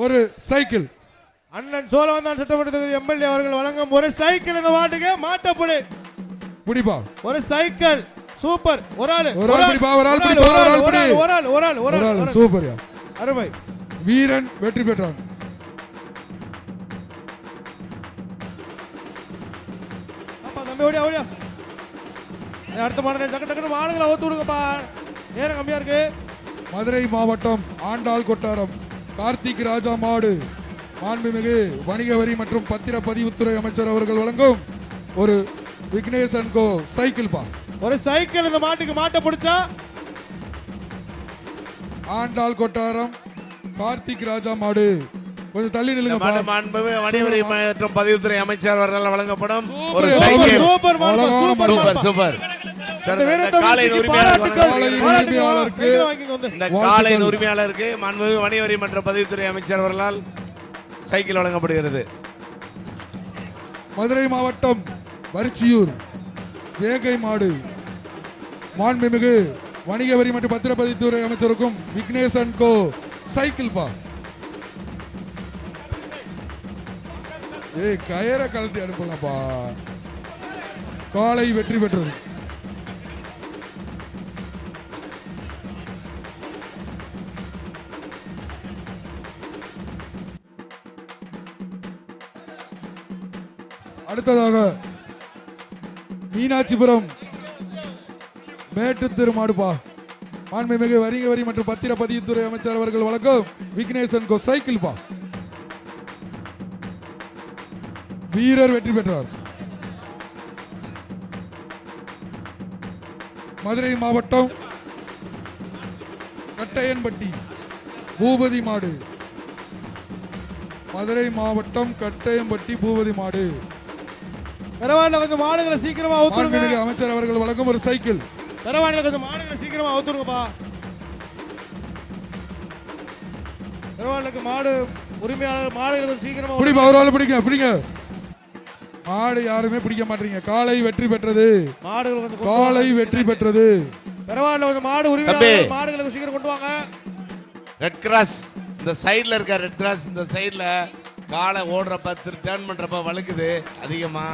ஒரு சைக்கிள். அண்ணன் சோழவந்தான் சட்டமன்ற தொகுதி எம்எல்ஏ அவர்கள் வழங்கும் ஒரு சைக்கிள் இந்த மாட்டுக்கு மாட்டப்படி புடிப்பா. ஒரு சைக்கிள் சூப்பர். ஒரு ஆள் பிடிப்பா. ஒரு ஆள் பிடிப்பா. ஒரு ஆள் சூப்பர். அருமை. வீரன் வெற்றி பெற்றான். அப்பா தம்பி ஓடியா ஓடியா. அடுத்த மாடு டக்கு டக்குனு மாடுகளை ஓத்து விடுங்கப்பா, நேரம் கம்மியா இருக்கு. மதுரை மாவட்டம் ஆண்டாள் கொட்டாரம் கார்த்திக் ராஜா மாடு மாண்புமிகு வணிக வரி மற்றும் பத்திரப்பதிவுத்துறை அமைச்சர் அவர்கள் வழங்கும் ஒரு விக்னேஷ் அண்ட் கோ சைக்கிள் பா. ஒரு சைக்கிள் இந்த மாட்டுக்கு மாட்ட பிடிச்சா ஆண்டாள் கொட்டாரம் கார்த்திக் ராஜா மாடு. கொஞ்சம் தள்ளி நில்லுங்க. மாண்புமிகு வணிக வரி மற்றும் பதிவுத்துறை அமைச்சர் அவர்கள் வழங்கப்படும் ஒரு super cycle. Super super super. இந்த காலையின் உரிமையாளருக்கு மாண்புமிகு வணிக வரி மற்றும் பதிவுத்துறை அமைச்சர் அவர்களால் சைக்கிள் வழங்கப்படுகிறது. மதுரை மாவட்டம் வரிச்சியூர் வேகை மாடு மாண்புமிகு வணிக வரி மற்றும் பத்திரப்பதிவுத்துறை அமைச்சருக்கும் விக்னேஷ் அண்ட் கோ சைக்கிள் பா. கயரை கழட்டி அனுப்புங்கப்பா. காலை வெற்றி பெற்றது. அடுத்ததாக மீனாட்சிபுரம் மேட்டு திருமாடுப்பா மாண்புமிகு வணிக வரி மற்றும் பத்திரப்பதிவுத்துறை அமைச்சர் அவர்கள் வழங்கும் விக்னேஷ் அண்ட் கோ சைக்கிள் பா. வீரர் வெற்றி பெற்றார். மதுரை மாவட்டம் கட்டையன்பட்டி பூபதி மாடு. மதுரை மாவட்டம் கட்டையம்பட்டி பூபதி மாடு. பரவாயில்ல, கொஞ்சம் மாடுகளை சீக்கிரமா அவுத்துருங்க. அமைச்சர் அவர்கள் வழங்கும் ஒரு சைக்கிள். பரவாயில்ல, கொஞ்சம் மாடுகளை சீக்கிரமா அவுத்துருங்கப்பா. பரவாயில்ல, மாடு உரிமையாளர் மாடுகளை சீக்கிரமா பிடிப்பா. ஒரு ஆள் பிடிங்க பிடிங்க. மாடு யாருமே பிடிக்க மாட்டீங்க. காலை வெற்றி பெற்றது. மாடுகள் காலை வெற்றி பெற்றது. பரவாயில்ல, கொஞ்சம் மாடு உரிமையாளர் மாடுகளை சீக்கிரம் கொண்டு வாங்க. ரெட் கிராஸ் இந்த சைடுல இருக்க ரெட் கிராஸ் இந்த சைடுல காலை ஓடுறப்ப டர்ன் பண்றப்ப வழுக்குது அதிகமா.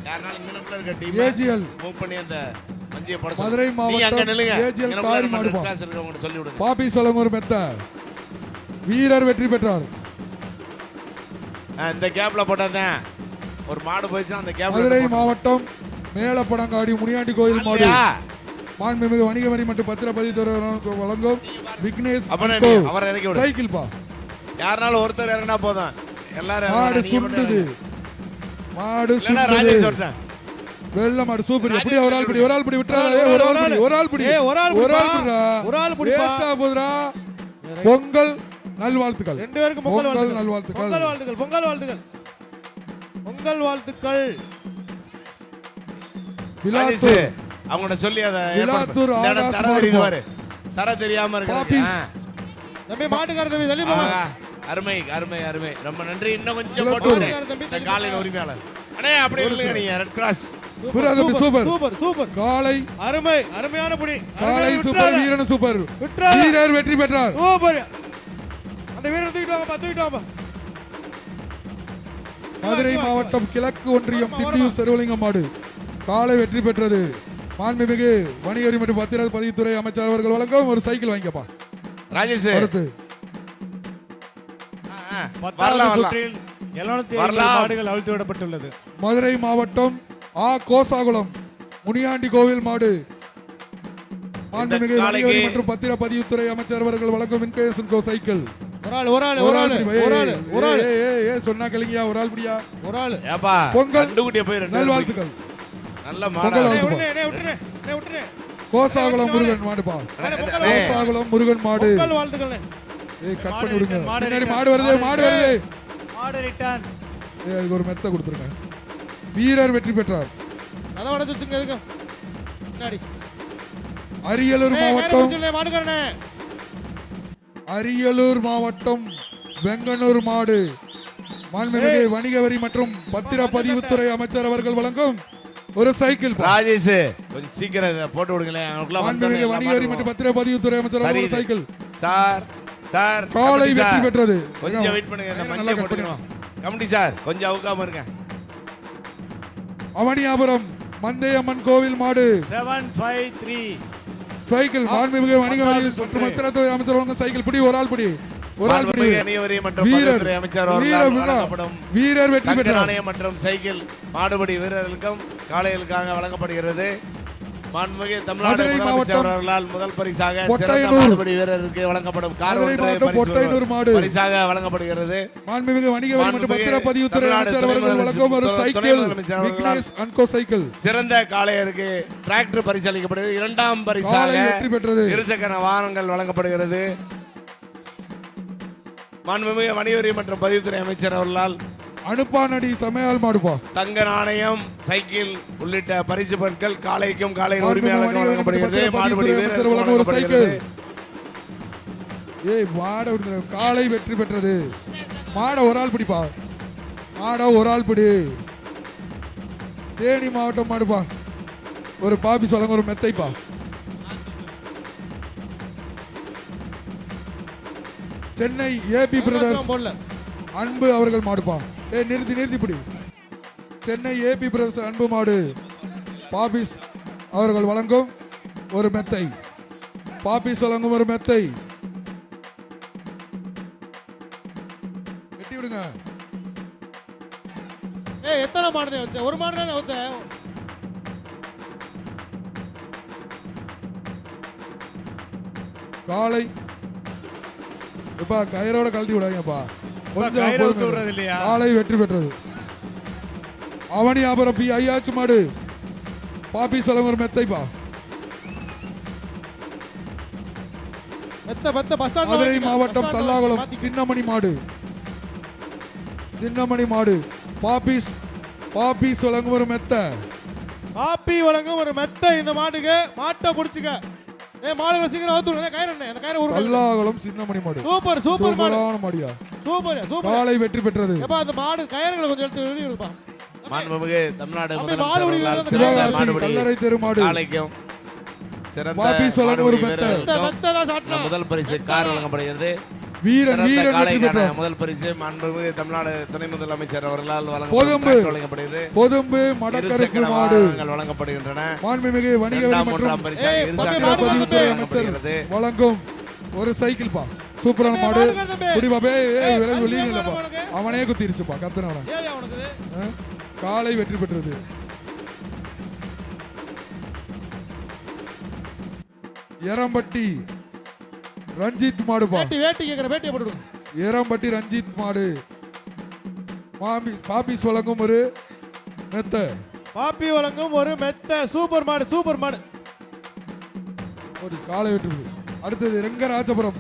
யாரனாலும் மினக்குள்ள இருக்க டீம் ஏஜிஎல் மூவ் பண்ணி அந்த மஞ்சியை போட சொல்லுங்க. மதுரை மாவட்டம் ஏஜிஎல் காரி மாடு ரெட் கிராஸ் இருக்கவங்க சொல்லி விடுங்க. பாப்பி சொலமூர் மெத்த வீரர் வெற்றி பெற்றார். இந்த கேப்ல போட்டதான் ஒரு மாடு போயிடுச்சு. அந்த கேப்ல மதுரை மாவட்டம் மேலப்படங்காடி முனியாண்டி கோயில் மாடு மாண்புமிகு வணிக வரி மற்றும் பத்திரப்பதிவுத்துறை வழங்கும் விக்னேஷ் அவரை இறக்கி விடு. சைக்கிள் பா. யாருனாலும் ஒருத்தர் இறங்கினா போதும். எல்லாரும் மாடு சுண்டுது. மாடு சுண்டுது. வெள்ள மாடு சூப்பர். அப்படியே ஒரு ஆள் பிடி. ஒரு ஆள் பிடி விட்டுறாத. ஒரு ஆள் பிடி. ஒரு ஆள் பிடி. ஒரு ஆள் பிடிடா. ஒரு ஆள் பிடி. வேஸ்டா போதுடா. பொங்கல் நல்வாழ்த்துக்கள். ரெண்டு பேருக்கு பொங்கல் நல்வாழ்த்துக்கள். பொங்கல் வாழ்த்துக்கள். பொங்கல் வாழ்த்துக்கள். பொங்கல் வாழ்த்துக்கள். விலாசு அவங்கட சொல்லி அத விலாத்தூர் தர தெரியுது பாரு. தர தெரியாம இருக்கு. தம்பி மாட்டுக்கார தம்பி தள்ளி போங்க. அருமை அருமை அருமை. ரொம்ப நன்றி. இன்னும் கொஞ்சம் போடுங்க. இந்த காலையின் உரிமையாளர் அண்ணே அப்படியே இல்லங்க. நீங்க red cross super super super. காலை அருமை அருமையான புடி. காலை சூப்பர். வீரன் சூப்பர். வீரர் வெற்றி பெற்றார். சூப்பர். அந்த வீரரை தூக்கிட்டு வாங்க. தூக்கிட்டு வாங்க. மதுரை மாவட்டம் கிழக்கு ஒன்றியம் திட்டியூர் செருவலிங்கம் மாடு காலை வெற்றி பெற்றது. மாண்புமிகு வணிக வரி மற்றும் பத்திரப்பதிவுத்துறை அமைச்சர் அவர்கள் வழங்கும் ஒரு சைக்கிள் வாங்கிக்கப்பா. ராஜேஷ் அடுத்து 10வது சுற்றில் 750 மாடுகள் அவிழ்த்து விடப்பட்டுள்ளது. மதுரை மாவட்டம் கோசாகுளம் முனியாண்டி கோவில் மாடு மாண்புமிகு வணிக வரி மற்றும் பத்திரப்பதிவுத்துறை அமைச்சர் அவர்கள் வழங்கும் விக்னேஷ் அண்ட் கோ சைக்கிள். சொன்னா கலிங்கயா. ஒரு ஆள் பிடியா. ஒரு ஆள் பொங்கல் போய் நல்வாழ்த்துக்கள். நல்ல மாடு. கோசாகுளம் முருகன் மாடுப்பா. கோசாகுளம் முருகன் மாடு. வாழ்த்துக்கள். கட் பண்ணி விடுங்க. பின்னாடி மாடு வருது. மாடு வருது. மாடு ரிட்டர்ன். அதுக்கு ஒரு மெத்த கொடுத்துருங்க. வீரர் வெற்றி பெற்றார். அத வட சுச்சுங்க. எதுக்கு பின்னாடி அரியலூர் மாவட்டம் மாடுகாரனே. அரியலூர் மாவட்டம் வெங்கனூர் மாடு மாண்புமிகு வணிக வரி மற்றும் பத்திரப்பதிவுத்துறை அமைச்சர் அவர்கள் வழங்கும் ஒரு சைக்கிள். ராஜேஷ் கொஞ்சம் சீக்கிரம் போட்டு விடுங்களேன். மாண்புமிகு வணிக வரி மற்றும் பத்திரப்பதிவுத்துறை அமைச்சர் ஒரு சைக்கிள். சார் சார் காலை கமிட்டி வெற்றி சார், பெற்றது. கொஞ்சம் வெயிட் பண்ணுங்க, இந்த நல்லா மஞ்சள் கட் போட்டுக்கணும். கமிட்டி சார் கொஞ்சம் அவுக்காம இருங்க. அவனியாபுரம் மந்தையம்மன் கோவில் மாடு 753 சைக்கிள் மாண்புமிகு வணிக வரி பத்தாவது மற்றும் சுற்று. பத்திரத்துறை அமைச்சர் வழங்கும் சைக்கிள் பிடி ஒரு ஆள் பிடி ஒரு ஆள் பிடி மாண்புமிகு அணிவரி மற்றும் வீரர் பதிவுத்துறை அமைச்சர் அவர்களால் வீரர் வழங்கப்படும் வீரர் வெற்றி தங்க பெற்றார். நாணயம் மற்றும் சைக்கிள் மாடுபிடி வீரர்களுக்கும் காளைகளுக்காக வழங்கப்படுகிறது. மாண்புமிகு தமிழ்நாடு மதுரை முதலமைச்சர் மாவட்டம் அவர்களால் முதல் பரிசாக சிறந்த பொட்டையனூர். மாடுபிடி வீரருக்கு வழங்கப்படும் கார் மதுரை ஒன்று மாவட்டம் பொட்டையனூர் மாடு. பரிசாக வழங்கப்படுகிறது. மாண்புமிகு வணிக வரி மற்றும் மாண்புமிகு பத்திரப்பதிவுத்துறை தமிழ்நாடு அமைச்சர் அவர்கள் துணை வழங்கும் ஒரு முதலமைச்சர் சைக்கிள் அவர்களால் விக்னேஷ் அன்கோ சைக்கிள் சிறந்த காளையருக்கு டிராக்டர் பரிசு அளிக்கப்படுகிறது. இரண்டாம் பரிசாக காளை வெற்றி பெற்றது. இருசக்கர வாகனங்கள் வழங்கப்படுகிறது. மாண்புமிகு வணிகவரி மற்றும் பதிவுத்துறை அமைச்சர் அவர்களால் அனுப்பானடி சமையல் மாடுப்பா தங்க நாணயம் சைக்கிள் உள்ளிட்ட பரிசு பொருட்கள் காளைக்கும் காளையின் மாண்புமிகு உரிமையாளருக்கும் வணிக வழங்கப்படுகிறது. மற்றும் மாடுபிடி பதிவுத்துறை அமைச்சர் வீரருக்கு வழங்கும் ஒரு வழங்கப்படுகிறது. ஏய் மாட விடுங்க. காளை வெற்றி பெற்றது. மாட ஒரு ஆள் பிடிப்பா மாட ஒரு ஆள் பிடி தேனி மாவட்டம் மாடுப்பா ஒரு பாபி சொல்லுங்க ஒரு மெத்தைப்பா சென்னை ஏபி பிரதர்ஸ் போடல அன்பு அவர்கள் மாடுப்பா ஏய் நிறுத்தி பிடி சென்னை ஏபி பிரதர்ஸ் அன்பு மாடு பாபிஸ் அவர்கள் வழங்கும் ஒரு மெத்தை பாபிஸ் வழங்கும் ஒரு மெத்தை வெட்டி விடுங்க. ஏய் எத்தனை மாடுனே வச்ச ஒரு மாடு தானே வச்ச காலை எப்பா கயிறோட கழட்டி விடாங்கப்பா கொஞ்சம் கயிறு பொறுங்க. ஊத்து விடுறது இல்லையா? காலை வெற்றி பெற்றது. அவனியாபுரம் பி ஐயாச்சு மாடு பாப்பி சொல்லுங்க ஒரு மெத்தைப்பா மெத்த பஸ் ஸ்டாண்ட் மதுரை மாவட்டம் தல்லாகுளம் சின்னமணி மாடு பாப்பீஸ் வழங்கும் ஒரு மெத்த பாப்பி வழங்கும் ஒரு மெத்த இந்த மாட்டுக்கு மாட்டை புடிச்சுக்க ஏய் மாடு வச்சிக்கிற ஓத்துறே கயிறு என்ன அந்த கயிறு உருளை தல்லாகுளம் சின்னமணி மாடு சூப்பர் சூப்பர் மாடு சூப்பரான மாடியா சூப்பர் காலை வெற்றி பெற்றது. ஏப்பா அந்த மாடு கயிறுகளை கொஞ்சம் எடுத்து வெளிய விடுப்பா மாண்புமிகு தமிழ்நாடு அப்படி முதலமைச்சர் மாடுபிடி அவர்களால் வீரர்கள் சிறந்த சிவகாசி மாடுபிடி கல்லறை தெரு மாடு காளைக்கும் சிறந்த பாப்பி சொல்லுங்க ஒரு மாடுபிடி மெத்த. வீரர்களுக்கும் மெத்த தான் சாட்டலாம் முதல் பரிசு கார் வழங்கப்படுகிறது. வீரன் சிறந்த வெற்றி காளைக்கான பெற்றார். முதல் பரிசு மாண்புமிகு தமிழ்நாடு துணை முதலமைச்சர் அவர்களால் பொதும்பு. வழங்கப்படுகிறது. பொதும்பு மடக்கருக்கு இருசக்கர மாடு வாகனங்கள் வழங்கப்படுகின்றன. மாண்புமிகு வணிக வரி இரண்டாம் மற்றும் மூன்றாம் பரிசாக ஏய், இருசக்கர பக்கத்துல வாகனங்கள் பதிவுத்துறை அமைச்சர் வழங்கப்படுகிறது. வழங்கும் ஒரு சைக்கிள் பா சூப்பரான தம்பி, மாடு மாடுங்க தம்பி. குடி பாபே ஏய், விரைவு அரிசி வெளியிலப்பா வேணுமா உனக்கு? அவனே குத்திருச்சுப்பா கத்தனவன ஏய் உனக்கு இது? காலை வெற்றி பெற்றது. எரம்பட்டி ரஞ்சித் மாடுப்பா வேட்டி கேக்குற வேட்டியை போட்டு விடு. எரம்பட்டி ரஞ்சித் மாடு பாபிஸ் வழங்கும் ஒரு மெத்த பாப்பி வழங்கும் ஒரு மெத்த சூப்பர் மாடு ஒரு காலை வெற்றி பெற்றது. அடுத்தது ரெங்கராஜபுரம்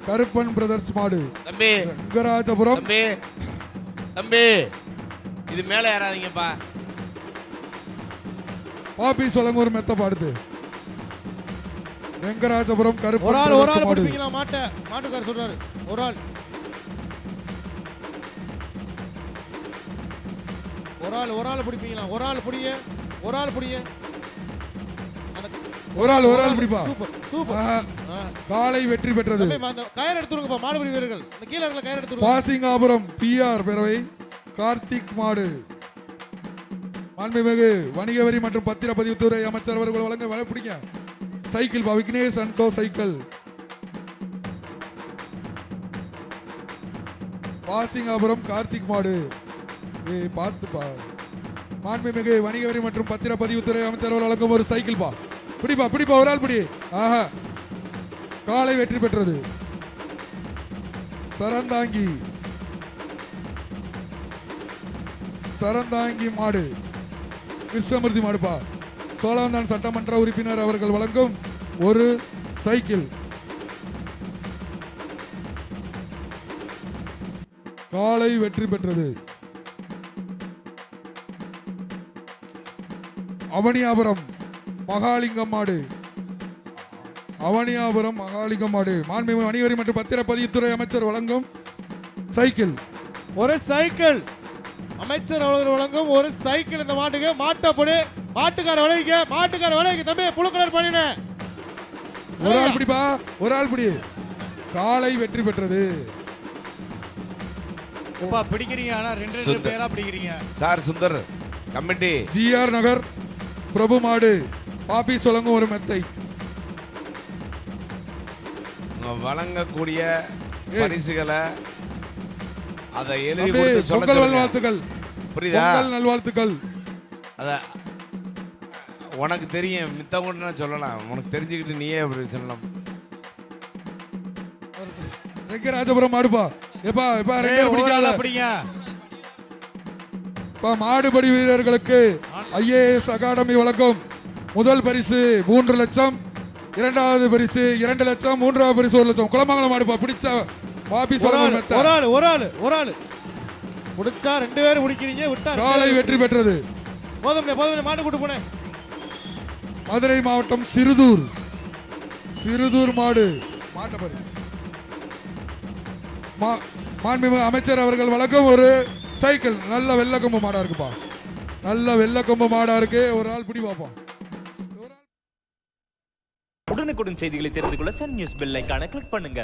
கருப்பன் பிரதர்ஸ் மாடு தம்பி ரெங்கராஜபுரம் தம்பி தம்பி இது மேல ஏறாதீங்கப்பா. பாபிஸ் வழங்கும் ஒரு மெத்த பாடுது ரெங்கராஜபுரம் ஒரு கருப்பன் ஆள் பிரதர்ஸ் மாடு பிடிப்பீங்களா மாட்டுக்காரர் சொல்றாரு ஒரு ஆள் பிடிப்பீங்களா ஒரு ஆள் பிடிங்க ஒரு ஆள் பிடிப்பா சூப்பர் ஆஹா. காலை வெற்றி பெற்றது. அந்த கயிறு எடுத்துருங்கப்பா மாடுபிடி வீரர்கள் அந்த கீழ இருக்கிற கயிறு எடுத்துருங்க பாசிங்காபுரம் பிஆர் பேரவை கார்த்திக் மாடு மாண்புமிகு வணிக வரி மற்றும் பத்திரப்பதிவுத்துறை அமைச்சர் அவர்கள் வழங்க பிடிங்க சைக்கிள் பா விக்னேஷ் அன்கோ சைக்கிள் பாசிங்காபுரம் கார்த்திக் மாடு ஏய் பார்த்துப்பா மாண்புமிகு வணிக வரி மற்றும் பத்திரப்பதிவுத்துறை அமைச்சர் அவர்கள் வழங்கும் ஒரு சைக்கிள் பா பிடிப்பா ஒரு ஆள் பிடி ஆஹா காலை வெற்றி பெற்றது. சரந்தாங்கி மாடு கிருஷ்ணமூர்த்தி மாடுப்பா சோழவந்தான் சட்டமன்ற உறுப்பினர் அவர்கள் வழங்கும் ஒரு சைக்கிள் காலை வெற்றி பெற்றது. அவனியாபுரம் மகாலிங்கம் மாடு மாண்புமிகு வணிக வரி மற்றும் பத்திரப்பதிவுத்துறை அமைச்சர் வழங்கும் சைக்கிள் ஒரு சைக்கிள் அமைச்சர் அவர்கள் வழங்கும் ஒரு சைக்கிள் இந்த மாட்டுக்கு மாட்டப்படி மாட்டுக்கார விலைக்கு தம்பி புழு கலர் பண்ணின ஒரு ஆள் பிடிப்பா ஒரு ஆள் பிடி காளை வெற்றி பெற்றது. அப்பா பிடிக்கிறீங்க, ஆனா ரெண்டு ரெண்டு சுந்தர். பேரா பிடிக்கிறீங்க. சார் சுந்தர் கமிட்டி ஜிஆர் நகர் பிரபு மாடு பாப்பீஸ் வழங்கும் ஒரு மெத்தை. வழங்கக்கூடிய பரிசுகளை அதை எழுதி தம்பி, கொடுத்து சொல்ல பொங்கல் சொல்லுங்க. நல்வாழ்த்துக்கள். புரியுதா? பொங்கல் நல்வாழ்த்துக்கள். அத உனக்கு தெரியும், மித்தவங்க நான் சொல்லலாம், உனக்கு தெரிஞ்சுக்கிட்டு நீயே அப்படி சொல்லலாம். ரெங்கராஜபுரம் மாடுப்பா. எப்பா எப்பா ரெண்டு ஒவ்வொரு பிடிக்காத. ஆளா பிடிங்க. மாடுபடி வீரர்களுக்கு ஐஏஎஸ் அகாடமி வழங்கும் முதல் பரிசு 3 லட்சம், இரண்டாவது பரிசு 2 லட்சம், மூன்றாவது பரிசு 1 லட்சம். குளமங்கலம் மாடுப்பா. பிடிச்ச வாபி ஒரு ஆள் முடிச்சா 2 பேரும் முடிக்கிறீங்க. விட்டா காலை வெற்றி பெற்றது. போதும் மாட்டு கூட்டு போனேன். மதுரை மாவட்டம் சிறுதூர் மாடு மாட்டப்பரி மாண்புமிகு அமைச்சர் அவர்கள் வழங்கும் ஒரு சைக்கிள். நல்ல வெள்ளக்கொம்பு மாடா இருக்குப்பா. நல்ல வெள்ளக்கொம்பு மாடா இருக்கு. ஒரு ஆள் பிடி பார்ப்போம். உடனுக்குடன் செய்திகளை தெரிந்து கொள்ள சன் நியூஸ் பெல் ஐகானை கிளிக் பண்ணுங்க.